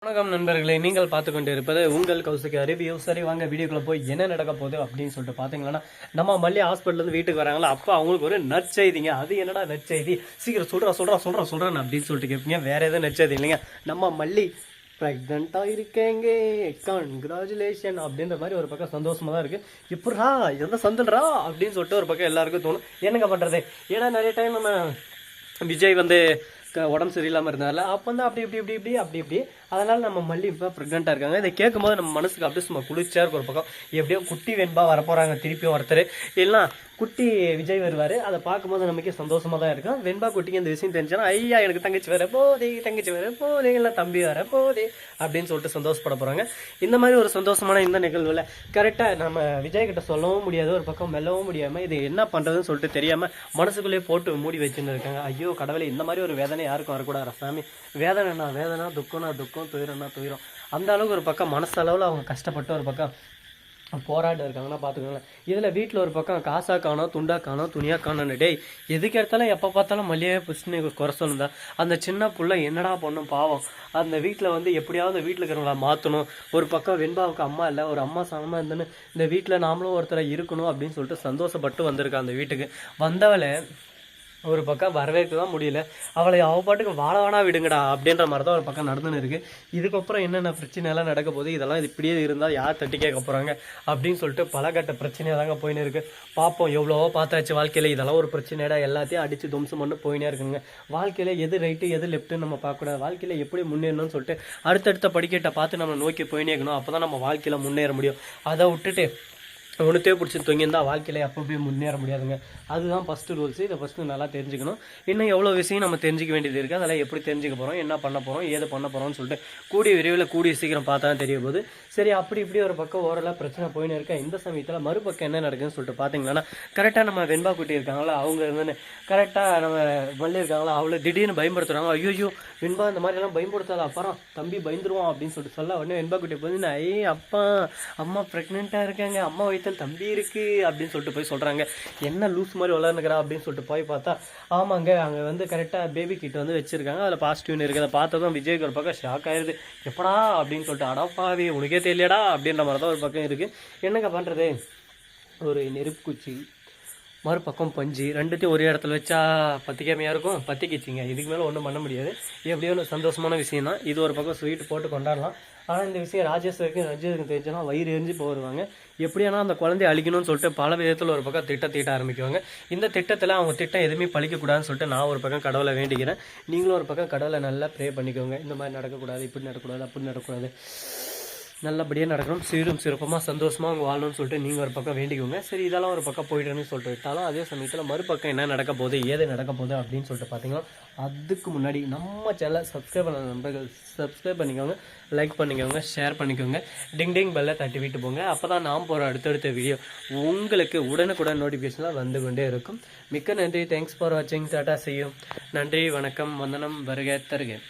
வணக்கம் நண்பர்களே, நீங்கள் பார்த்து கொண்டு இருப்பது உங்கள் கௌசிகா ரிவ்யூ. சரி வாங்க வீடியோக்குள்ள போய் என்ன நடக்க போகுது அப்படின்னு சொல்லிட்டு பார்த்தீங்கன்னா, நம்ம மல்லி ஹாஸ்பிட்டல்லேருந்து வீட்டுக்கு வராங்களா, அப்போ அவங்களுக்கு ஒரு நற்செய்திங்க. அது என்னடா நற்செய்தி, சீக்கிரம் சொல்கிறேன் அப்படின்னு சொல்லிட்டு கேட்பீங்க. வேற எதுவும் நற்செய்தி இல்லைங்க, நம்ம மல்லி ப்ரெக்னெண்ட்டாக இருக்கேங்க, கங்க்ராச்சுலேஷன் அப்படின்ற மாதிரி ஒரு பக்கம் சந்தோஷமாக தான் இருக்குது. இப்படா எந்த சந்தல்றா அப்படின்னு சொல்லிட்டு ஒரு பக்கம் எல்லாருக்கும் தோணும். என்னங்க பண்ணுறது, ஏன்னா நிறைய டைம் நம்ம விஜய் வந்து உடம்பு சரியில்லாமல் இருந்தால அப்போ வந்து அப்படி அதனால் நம்ம மல்லி இப்போ ப்ரெக்னெண்ட்டாக இருக்காங்க. இதை கேட்கும்போது நம்ம மனசுக்கு அப்படியே சும்மா குளிர்ச்சியாக இருக்கும். ஒரு பக்கம் எப்படியோ குட்டி வெண்பா வரப்போகிறாங்க திருப்பியும் ஒருத்தர், இல்லைனா குட்டி விஜய் வருவார். அதை பார்க்கும்போது நமக்கே சந்தோஷமாக தான் இருக்கும். வெண்பா குட்டிக்கு இந்த விஷயம் தெரிஞ்சுன்னா, ஐயா எனக்கு தங்கச்சி வர போதே இல்லை தம்பி வர போதே அப்படின்னு சொல்லிட்டு சந்தோஷப்பட போகிறாங்க. இந்த மாதிரி ஒரு சந்தோஷமான இந்த நிகழ்வில் கரெக்டாக நம்ம விஜய் கிட்ட சொல்லவும் முடியாது, ஒரு பக்கம் மெல்லவும் முடியாமல் இது என்ன பண்ணுறதுன்னு சொல்லிட்டு தெரியாமல் மனசுக்குள்ளேயே போட்டு மூடி வச்சுன்னு இருக்காங்க. ஐயோ கடவுளே, இந்த மாதிரி ஒரு வேதனை யாருக்கும் வரக்கூடாது சாமி. வேதனை துக்கம்னா துக்கம், துயரம்னா துயரம். அந்த அளவுக்கு ஒரு பக்கம் மனசளவில் அவங்க கஷ்டப்பட்டு ஒரு பக்கம் போராட்டம் இருக்காங்கன்னா பார்த்துக்கோங்களேன். இதில் வீட்டில் ஒரு பக்கம் காசா காணோம், துண்டா காணோம், துணியா காணோன்னு, டேய் எதுக்கு எடுத்தாலும் எப்போ பார்த்தாலும் மல்லியே பிடிச்சின்னு குறை சொல்லுந்தா அந்த சின்ன புள்ள என்னடா பண்ணும் பாவம். அந்த வீட்டில் வந்து எப்படியாவது வீட்டில் இருக்கிறவங்கள மாற்றணும். ஒரு பக்கம் வெண்பாவுக்கு அம்மா இல்லை, ஒரு அம்மா சாமமாக இருந்துன்னு இந்த வீட்டில் நாமளும் ஒருத்தரை இருக்கணும் அப்படின்னு சொல்லிட்டு சந்தோஷப்பட்டு வந்திருக்கா. அந்த வீட்டுக்கு வந்தவளை ஒரு பக்கம் வரவேற்க தான் முடியல. அவளை பாட்டுக்கு வாழ விடுங்கடா அப்படின்ற மாதிரி தான் ஒரு பக்கம் நடந்துன்னு இருக்குது. இதுக்கப்புறம் என்னென்ன பிரச்சனைலாம் நடக்க போகுது, இதெல்லாம் இப்படியே இருந்தால் யார் தட்டி கேட்க போகிறாங்க அப்படின்னு சொல்லிட்டு பலகட்ட பிரச்சனையாக தாங்க போயின்னு இருக்குது. பார்ப்போம், எவ்வளவோ பார்த்தாச்சு வாழ்க்கையில், இதெல்லாம் ஒரு பிரச்சனைடா, எல்லாத்தையும் அடித்து தும்சம் பண்ணி போயினே இருக்குங்க. வாழ்க்கையில் எது ரைட்டு எது லெஃப்ட்டுன்னு நம்ம பார்க்கக்கூடாது. வாழ்க்கையில் எப்படி முன்னேறணும்னு சொல்லிட்டு அடுத்தடுத்த படிக்கட்டை பார்த்து நம்ம நோக்கி போயினே இருக்கணும். அப்போ தான் நம்ம வாழ்க்கையில் முன்னேற முடியும். அதை விட்டுட்டு ஒன்றுத்தே பிடிச்சி தொங்கியிருந்தால் வாழ்க்கையில் எப்போ போய் முன்னேற முடியாதுங்க. அதுதான் ஃபஸ்ட்டு ரூல்ஸு. இதை ஃபஸ்ட்டு நல்லா தெரிஞ்சுக்கணும். இன்னும் எவ்வளோ விஷயம் நம்ம தெரிஞ்சிக்க வேண்டியது இருக்குது. அதெல்லாம் எப்படி தெரிஞ்சுக்க போகிறோம், என்ன பண்ண போகிறோம், ஏது பண்ண போகிறோம்னு சொல்லிட்டு கூடிய விரைவில் கூடிய சீக்கிரம் பார்த்தா தான் தெரிய போகுது. சரி, அப்படி இப்படி ஒரு பக்கம் ஓரளவு பிரச்சனை போயின்னு இருக்கா. இந்த சமயத்தில் மறுபக்கம் என்ன நடக்குதுன்னு சொல்லிட்டு பார்த்தீங்கன்னா, கரெக்டாக நம்ம வெண்பா குட்டி இருக்காங்களா, அவங்க வந்து கரெக்டாக நம்ம மல்லி இருக்காங்களா, அவளை திடீர்னு பயன்படுத்துகிறாங்க. ஐயோ வெண்பா இந்த மாதிரிலாம் பயன்படுத்தாத, அப்புறம் தம்பி பயந்துருவான் அப்படின்னு சொல்லிட்டு சொல்ல உடனே வெண்பா குட்டி வந்து அப்பா அம்மா ப்ரெக்னெண்ட்டாக இருக்காங்க, அம்மா வயிற்றில் தம்பி இருக்கு அப்படின்னு சொல்லிட்டு போய் சொல்கிறாங்க. என்ன லூஸ் மாதிரி வளர்ந்துக்கிறா அப்படின்னு சொல்லிட்டு போய் பார்த்தா, ஆமாங்க அங்கே வந்து கரெக்டாக பேபி கிட்ட வந்து வச்சிருக்காங்க, அதில் பாசிட்டிவ்னு இருக்குது. அதை பார்த்ததும் விஜய்க்கு ஒரு பக்கம் ஷாக் ஆயிடுது. எப்படா அப்படின்னு சொல்லிட்டு, அடப்பாவி உனக்கே தெரியலடா அப்படின்ற மாதிரி தான் ஒரு பக்கம் இருக்குது. என்னங்க பண்ணுறது, ஒரு நெருப்பு குச்சி மறுபக்கம் பஞ்சு ரெண்டுத்தையும் ஒரே இடத்துல வச்சா பத்திக்காமையாக இருக்கும், பத்திக்கிச்சிங்க. இதுக்கு மேலே ஒன்றும் பண்ண முடியாது. எப்படியோ ஒரு சந்தோஷமான விஷயம் தான் இது. ஒரு பக்கம் ஸ்வீட் போட்டு கொண்டாடலாம். ஆனால் இந்த விஷயம் ராஜேஸ்வரிக்கும் ரஞ்சித்துக்கும் தெரிஞ்சுன்னா வயிறு எரிஞ்சு போடுவாங்க. எப்படியானா அந்த குழந்தைய அழிக்கணும்னு சொல்லிட்டு பல விதத்தில் ஒரு பக்கம் தீட்ட ஆரம்பிக்குவாங்க. இந்த திட்டத்தில் அவங்க திட்டம் எதுவுமே பழிக்கக்கூடாதுன்னு சொல்லிட்டு நான் ஒரு பக்கம் கடவுளை வேண்டிக்கிறேன். நீங்களும் ஒரு பக்கம் கடவுளை நல்லா ப்ரே பண்ணிக்கோங்க. இந்த மாதிரி நடக்கக்கூடாது, இப்படி நடக்கக்கூடாது, அப்படி நடக்கக்கூடாது, நல்லபடியாக நடக்கணும், சீரும் சிறப்பமாக சந்தோஷமாக அவங்க வாழணும்னு சொல்லிட்டு நீங்கள் ஒரு பக்கம் வேண்டிக்கோங்க. சரி, இதெல்லாம் ஒரு பக்கம் போய்ட்டுன்னு சொல்லிட்டு விட்டாலும் அதே சமயத்தில் மறுபக்கம் என்ன நடக்க போகுது, ஏது நடக்க போகுது அப்படின்னு சொல்லிட்டு பார்த்தீங்கன்னா, அதுக்கு முன்னாடி நம்ம சேனலை சப்ஸ்கிரைப் பண்ண நண்பர்கள் சப்ஸ்கிரைப் பண்ணிக்கோங்க, லைக் பண்ணிக்கோங்க, ஷேர் பண்ணிக்கோங்க, டிங் பெல்லை தட்டி விட்டு போங்க. அப்போ தான் நான் போகிற அடுத்தடுத்த வீடியோ உங்களுக்கு உடனுக்குடன் நோட்டிஃபிகேஷனில் வந்து கொண்டே இருக்கும். மிக்க நன்றி. தேங்க்ஸ் ஃபார் வாட்சிங். Tata, see you. நன்றி, வணக்கம், வந்தனம், வருக தருக.